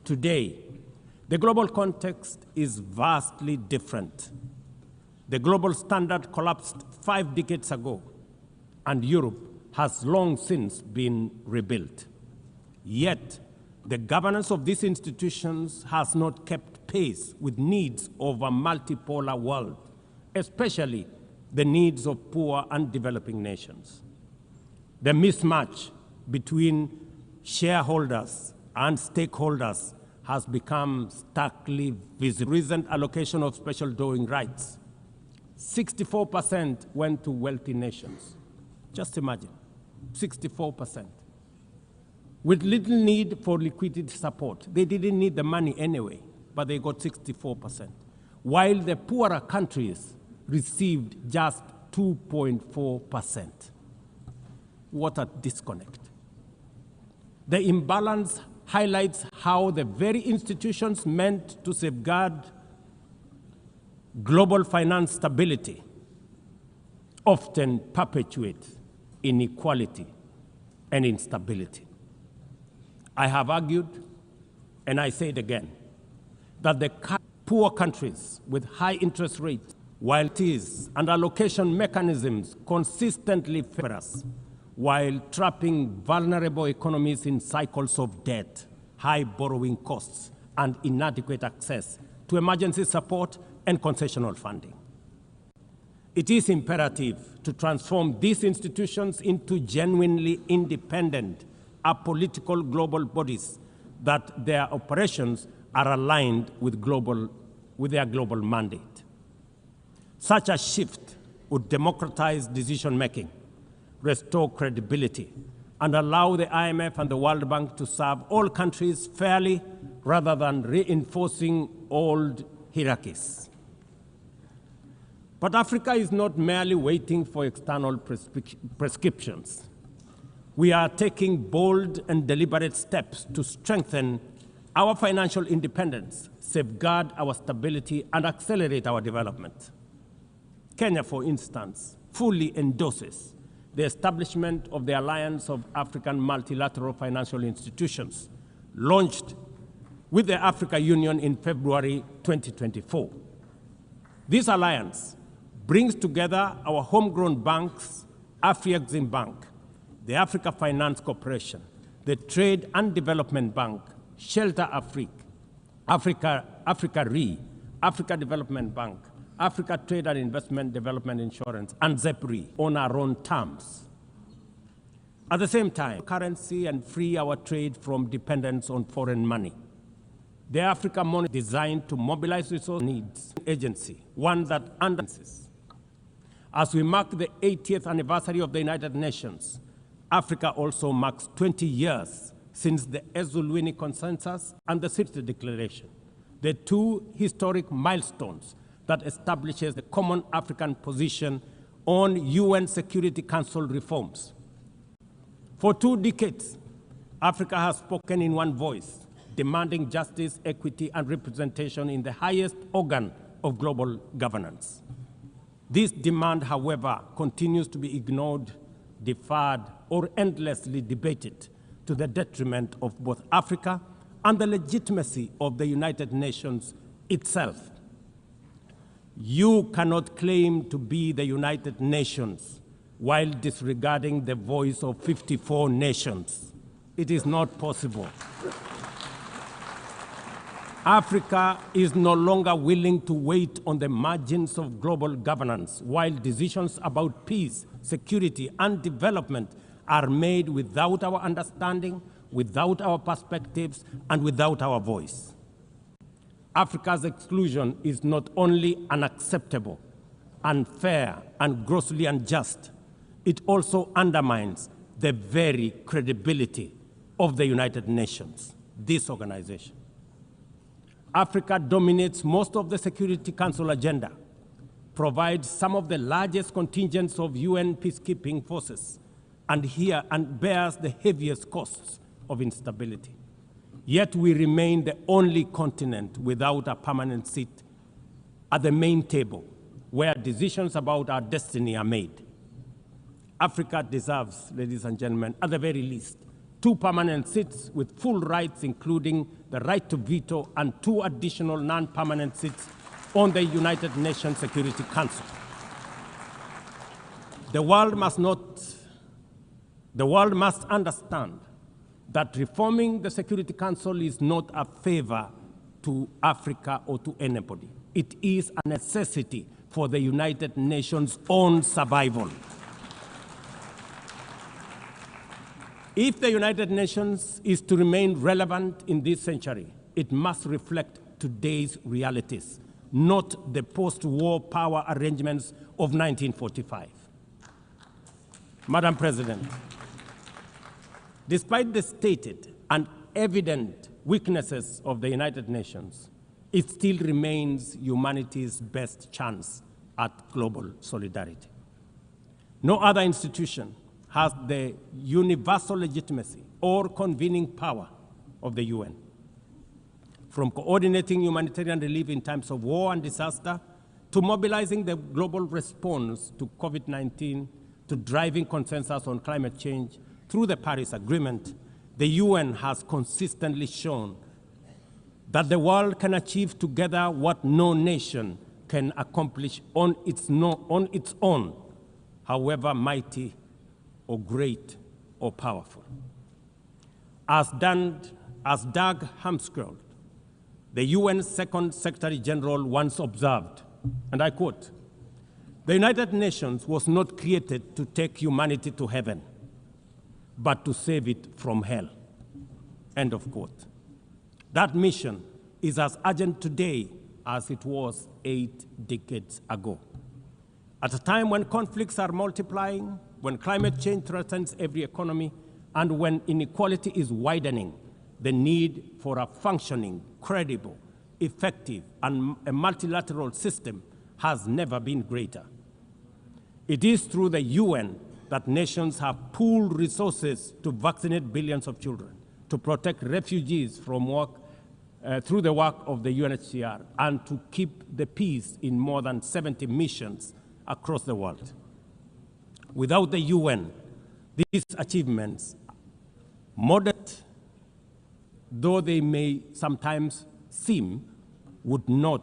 Today, the global context is vastly different. The global standard collapsed 5 decades ago, and Europe has long since been rebuilt. Yet, the governance of these institutions has not kept pace with needs of a multipolar world, especially the needs of poor and developing nations. The mismatch between shareholders and stakeholders has become starkly visible. Recent allocation of special drawing rights, 64% went to wealthy nations. Just imagine, 64%. With little need for liquidity support. They didn't need the money anyway, but they got 64%. While the poorer countries received just 2.4%. What a disconnect. The imbalance highlights how the very institutions meant to safeguard global finance stability often perpetuate inequality and instability. I have argued, and I say it again, that the poor countries with high interest rates, royalties, and allocation mechanisms consistently favor us, while trapping vulnerable economies in cycles of debt, high borrowing costs, and inadequate access to emergency support and concessional funding. It is imperative to transform these institutions into genuinely independent, apolitical global bodies that their operations are aligned with their global mandate. Such a shift would democratize decision-making, restore credibility, and allow the IMF and the World Bank to serve all countries fairly rather than reinforcing old hierarchies. But Africa is not merely waiting for external prescriptions. We are taking bold and deliberate steps to strengthen our financial independence, safeguard our stability, and accelerate our development. Kenya, for instance, fully endorses the establishment of the Alliance of African Multilateral Financial Institutions, launched with the Africa Union in February 2024. This alliance brings together our homegrown banks, Afrexim Bank, the Africa Finance Corporation, the Trade and Development Bank, Shelter Africa Re, Africa Development Bank, Africa Trade and Investment Development Insurance, and ZEPRI on our own terms. At the same time, currency and free our trade from dependence on foreign money. The Africa Money designed to mobilize resource needs agency, one that understands. As we mark the 80th anniversary of the United Nations, Africa also marks 20 years since the Ezulwini Consensus and the City Declaration, the two historic milestones that establishes the common African position on UN Security Council reforms. For 2 decades, Africa has spoken in one voice, demanding justice, equity, and representation in the highest organ of global governance. This demand, however, continues to be ignored, deferred, or endlessly debated to the detriment of both Africa and the legitimacy of the United Nations itself. You cannot claim to be the United Nations while disregarding the voice of 54 nations. It is not possible. Africa is no longer willing to wait on the margins of global governance while decisions about peace, security, and development are made without our understanding, without our perspectives, and without our voice. Africa's exclusion is not only unacceptable, unfair, and grossly unjust, it also undermines the very credibility of the United Nations, this organization. Africa dominates most of the Security Council agenda, provides some of the largest contingents of UN peacekeeping forces, and bears the heaviest costs of instability. Yet we remain the only continent without a permanent seat at the main table where decisions about our destiny are made. Africa deserves, ladies and gentlemen, at the very least, 2 permanent seats with full rights, including the right to veto, and 2 additional non-permanent seats on the United Nations Security Council. The world must understand that reforming the Security Council is not a favor to Africa or to anybody. It is a necessity for the United Nations' own survival. If the United Nations is to remain relevant in this century, it must reflect today's realities, not the post-war power arrangements of 1945. Madam President, despite the stated and evident weaknesses of the United Nations, it still remains humanity's best chance at global solidarity. No other institution has the universal legitimacy or convening power of the UN. From coordinating humanitarian relief in times of war and disaster, to mobilizing the global response to COVID-19, to driving consensus on climate change through the Paris Agreement, the UN has consistently shown that the world can achieve together what no nation can accomplish on its own, however mighty or great or powerful. As Doug Hammarskjöld, the UN's Second Secretary General, once observed, and I quote, "The United Nations was not created to take humanity to heaven, but to save it from hell." End of quote. That mission is as urgent today as it was 8 decades ago. At a time when conflicts are multiplying, when climate change threatens every economy, and when inequality is widening, the need for a functioning, credible, effective, and a multilateral system has never been greater. It is through the UN that nations have pooled resources to vaccinate billions of children, to protect refugees from through the work of the UNHCR, and to keep the peace in more than 70 missions across the world. Without the UN, these achievements, modest though they may sometimes seem, would not